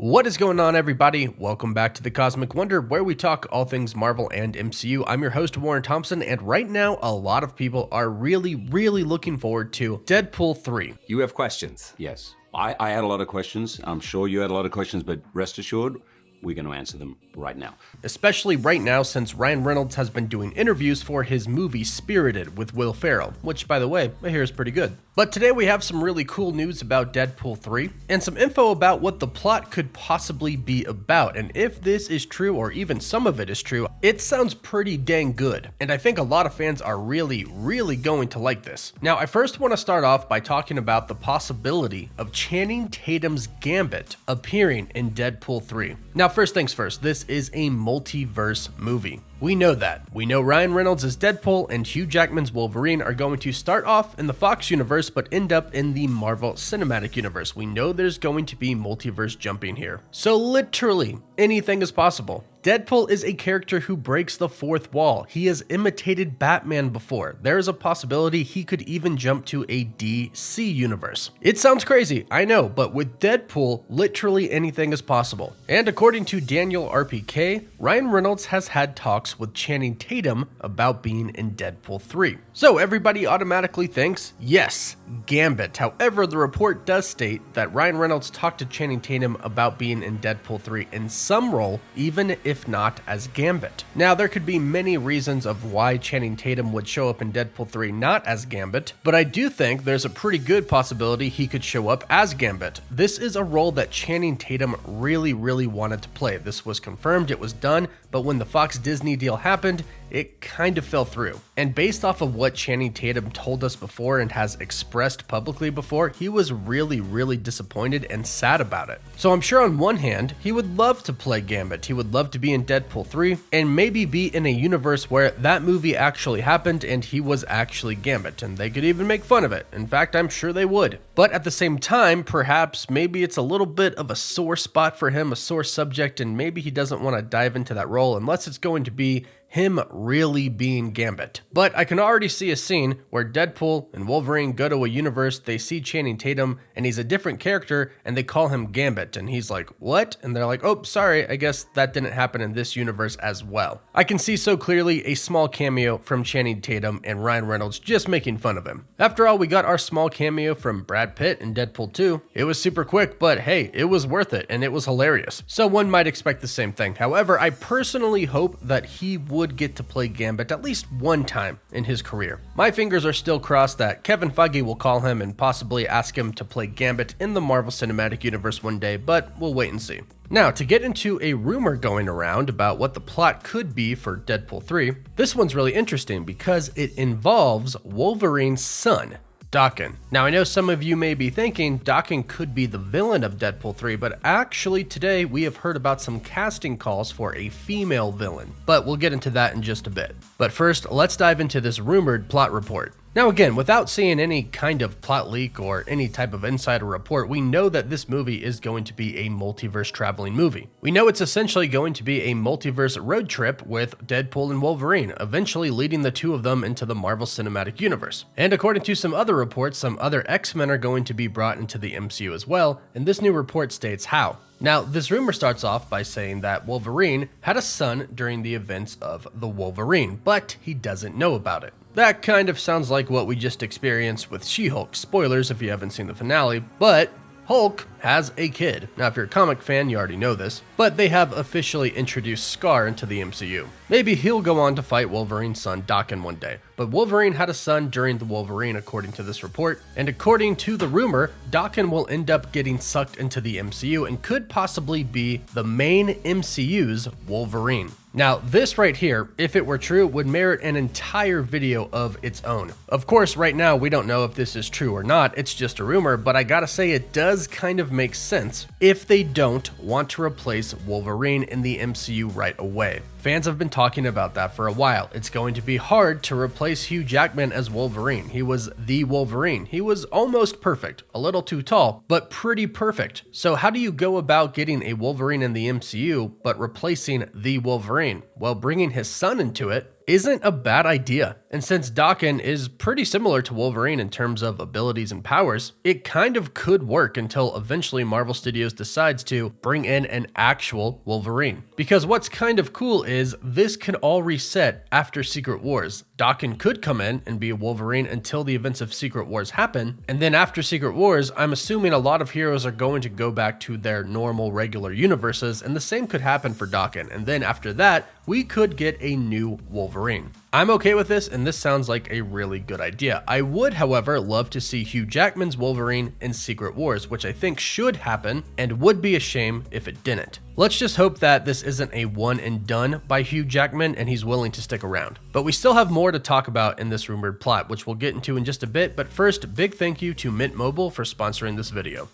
What is going on, everybody? Welcome back to the Cosmic Wonder, where we talk all things Marvel and MCU. I'm your host, Warren Thompson, and right now, a lot of people are really looking forward to Deadpool 3. You have questions. Yes. I had a lot of questions. I'm sure you had a lot of questions, but rest assured, we're going to answer them right now. Especially right now, since Ryan Reynolds has been doing interviews for his movie Spirited with Will Ferrell, which, by the way, I hear is pretty good. But today we have some really cool news about Deadpool 3, and some info about what the plot could possibly be about, and if this is true, or even some of it is true, it sounds pretty dang good, and I think a lot of fans are really going to like this. Now, I first want to start off by talking about the possibility of Channing Tatum's Gambit appearing in Deadpool 3. Now, first things first, this is a multiverse movie. We know that. We know Ryan Reynolds as Deadpool and Hugh Jackman's Wolverine are going to start off in the Fox universe but end up in the Marvel Cinematic Universe. We know there's going to be multiverse jumping here. So literally, anything is possible. Deadpool is a character who breaks the fourth wall. He has imitated Batman before. There is a possibility he could even jump to a DC universe. It sounds crazy, I know, but with Deadpool, literally anything is possible. And according to Daniel RPK, Ryan Reynolds has had talks with Channing Tatum about being in Deadpool 3. So everybody automatically thinks, yes, Gambit. However, the report does state that Ryan Reynolds talked to Channing Tatum about being in Deadpool 3 in some role, even if not as Gambit. Now, there could be many reasons of why Channing Tatum would show up in Deadpool 3 not as Gambit, but I do think there's a pretty good possibility he could show up as Gambit. This is a role that Channing Tatum really wanted to play. This was confirmed, it was done, but when the Fox Disney deal happened, it kind of fell through. And based off of what Channing Tatum told us before and has expressed publicly before, he was really disappointed and sad about it. So I'm sure on one hand, he would love to play Gambit. He would love to be in Deadpool 3 and maybe be in a universe where that movie actually happened and he was actually Gambit, and they could even make fun of it. In fact, I'm sure they would. But at the same time, perhaps maybe it's a little bit of a sore spot for him, a sore subject, and maybe he doesn't want to dive into that role unless it's going to be him really being Gambit. But I can already see a scene where Deadpool and Wolverine go to a universe, they see Channing Tatum, and he's a different character, and they call him Gambit, and he's like, what? And they're like, oh, sorry, I guess that didn't happen in this universe as well. I can see so clearly a small cameo from Channing Tatum and Ryan Reynolds just making fun of him. After all, we got our small cameo from Brad Pitt in Deadpool 2. It was super quick, but hey, it was worth it, and it was hilarious. So one might expect the same thing. However, I personally hope that he would get to play Gambit at least one time in his career. My fingers are still crossed that Kevin Feige will call him and possibly ask him to play Gambit in the Marvel Cinematic Universe one day, but we'll wait and see. Now, to get into a rumor going around about what the plot could be for Deadpool 3, this one's really interesting because it involves Wolverine's son, Daken. Now, I know some of you may be thinking Daken could be the villain of Deadpool 3, but actually today we have heard about some casting calls for a female villain, but we'll get into that in just a bit. But first, let's dive into this rumored plot report. Now again, without seeing any kind of plot leak or any type of insider report, we know that this movie is going to be a multiverse traveling movie. We know it's essentially going to be a multiverse road trip with Deadpool and Wolverine, eventually leading the two of them into the Marvel Cinematic Universe. And according to some other reports, some other X-Men are going to be brought into the MCU as well, and this new report states how. Now, this rumor starts off by saying that Wolverine had a son during the events of the Wolverine, but he doesn't know about it. That kind of sounds like what we just experienced with She-Hulk. Spoilers if you haven't seen the finale, but Hulk has a kid. Now, if you're a comic fan, you already know this, but they have officially introduced Scar into the MCU. Maybe he'll go on to fight Wolverine's son, Daken, one day. But Wolverine had a son during the Wolverine, according to this report, and according to the rumor, Daken will end up getting sucked into the MCU and could possibly be the main MCU's Wolverine. Now, this right here, if it were true, would merit an entire video of its own. Of course, right now, we don't know if this is true or not, it's just a rumor, but I gotta say it does kind of make sense if they don't want to replace Wolverine in the MCU right away. Fans have been talking about that for a while. It's going to be hard to replace Hugh Jackman as Wolverine. He was the Wolverine. He was almost perfect, a little too tall, but pretty perfect. So how do you go about getting a Wolverine in the MCU, but replacing the Wolverine? Well, bringing his son into it isn't a bad idea. And since Daken is pretty similar to Wolverine in terms of abilities and powers, it kind of could work until eventually Marvel Studios decides to bring in an actual Wolverine. Because what's kind of cool is this could all reset after Secret Wars. Daken could come in and be a Wolverine until the events of Secret Wars happen, and then after Secret Wars, I'm assuming a lot of heroes are going to go back to their normal regular universes, and the same could happen for Daken, and then after that, we could get a new Wolverine. I'm okay with this, and this sounds like a really good idea. I would, however, love to see Hugh Jackman's Wolverine in Secret Wars, which I think should happen, and would be a shame if it didn't. Let's just hope that this isn't a one and done by Hugh Jackman and he's willing to stick around. But we still have more to talk about in this rumored plot, which we'll get into in just a bit, but first, big thank you to Mint Mobile for sponsoring this video.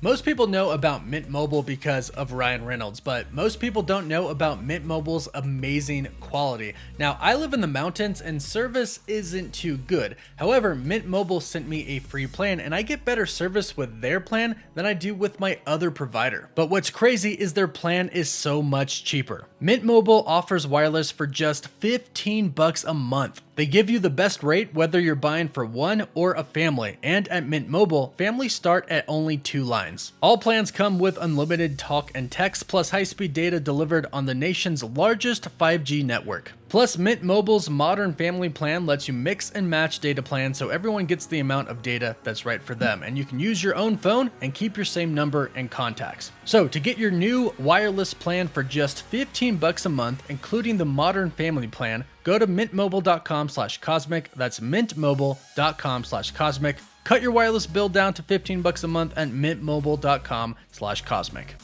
Most people know about Mint Mobile because of Ryan Reynolds, but most people don't know about Mint Mobile's amazing quality. Now, I live in the mountains and service isn't too good. However, Mint Mobile sent me a free plan and I get better service with their plan than I do with my other provider. But what's crazy is their plan is so much cheaper. Mint Mobile offers wireless for just $15 a month. They give you the best rate whether you're buying for one or a family, and at Mint Mobile, families start at only 2 lines. All plans come with unlimited talk and text plus high-speed data delivered on the nation's largest 5G network. Plus, Mint Mobile's modern family plan lets you mix and match data plans so everyone gets the amount of data that's right for them, and you can use your own phone and keep your same number and contacts. So, to get your new wireless plan for just $15 a month, including the modern family plan, go to mintmobile.com/cosmic. That's mintmobile.com/cosmic. Cut your wireless bill down to $15 a month at mintmobile.com/cosmic.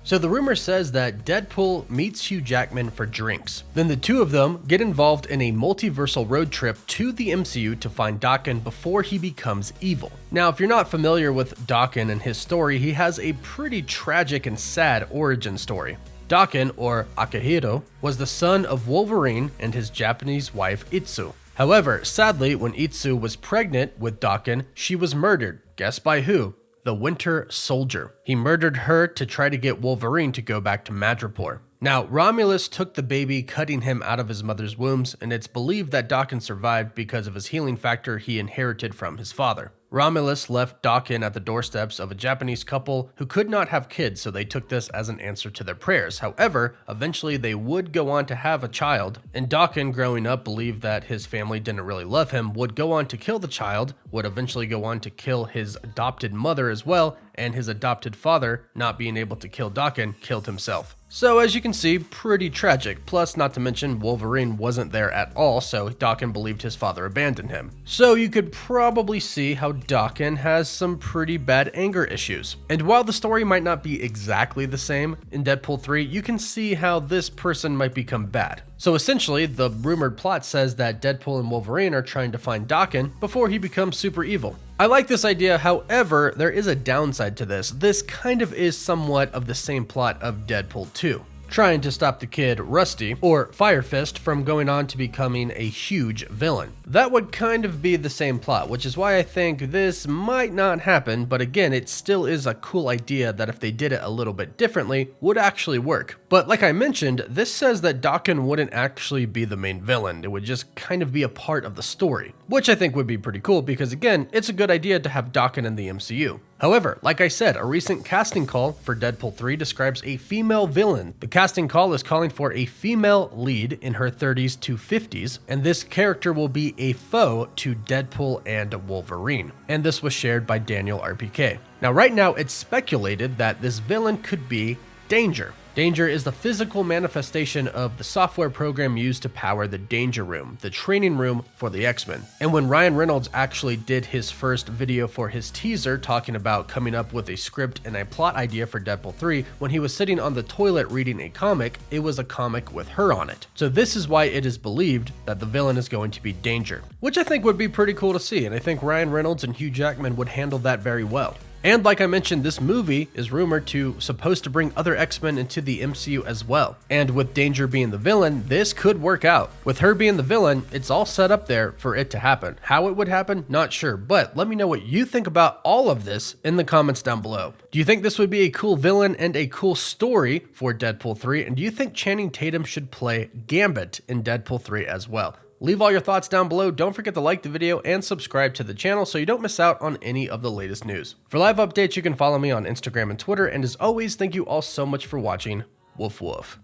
So the rumor says that Deadpool meets Hugh Jackman for drinks. Then the two of them get involved in a multiversal road trip to the MCU to find Daken before he becomes evil. Now, if you're not familiar with Daken and his story, he has a pretty tragic and sad origin story. Daken, or Akihiro, was the son of Wolverine and his Japanese wife Itsu. However, sadly, when Itsu was pregnant with Daken, she was murdered. Guess by who? The Winter Soldier. He murdered her to try to get Wolverine to go back to Madripoor. Now, Romulus took the baby, cutting him out of his mother's wombs, and it's believed that Daken survived because of his healing factor he inherited from his father. Romulus left Daken at the doorsteps of a Japanese couple who could not have kids, so they took this as an answer to their prayers. However, eventually they would go on to have a child, and Daken, growing up, believed that his family didn't really love him, would go on to kill the child, would eventually go on to kill his adopted mother as well, and his adopted father, not being able to kill Daken, killed himself. So as you can see, pretty tragic. Plus, not to mention, Wolverine wasn't there at all, so Daken believed his father abandoned him. So you could probably see how Daken has some pretty bad anger issues. And while the story might not be exactly the same in Deadpool 3, you can see how this person might become bad. So essentially, the rumored plot says that Deadpool and Wolverine are trying to find Daken before he becomes super evil. I like this idea, however, there is a downside to this. This kind of is somewhat of the same plot of Deadpool 2. Trying to stop the kid Rusty, or Fire Fist, from going on to becoming a huge villain. That would kind of be the same plot, which is why I think this might not happen, but again, it still is a cool idea that if they did it a little bit differently, would actually work. But like I mentioned, this says that Daken wouldn't actually be the main villain, it would just kind of be a part of the story, which I think would be pretty cool because again, it's a good idea to have Daken in the MCU. However, like I said, a recent casting call for Deadpool 3 describes a female villain. The casting call is calling for a female lead in her 30s to 50s, and this character will be a foe to Deadpool and Wolverine. And this was shared by Daniel RPK. Now, right now, it's speculated that this villain could be Danger. Danger is the physical manifestation of the software program used to power the Danger Room, the training room for the X-Men. And when Ryan Reynolds actually did his first video for his teaser talking about coming up with a script and a plot idea for Deadpool 3, when he was sitting on the toilet reading a comic, it was a comic with her on it. So this is why it is believed that the villain is going to be Danger, which I think would be pretty cool to see, and I think Ryan Reynolds and Hugh Jackman would handle that very well. And like I mentioned, this movie is rumored to supposed to bring other X-Men into the MCU as well. And with Danger being the villain, this could work out. With her being the villain, it's all set up there for it to happen. How it would happen, not sure, but let me know what you think about all of this in the comments down below. Do you think this would be a cool villain and a cool story for Deadpool 3? And do you think Channing Tatum should play Gambit in Deadpool 3 as well? Leave all your thoughts down below, don't forget to like the video and subscribe to the channel so you don't miss out on any of the latest news. For live updates, you can follow me on Instagram and Twitter, and as always, thank you all so much for watching. Woof woof.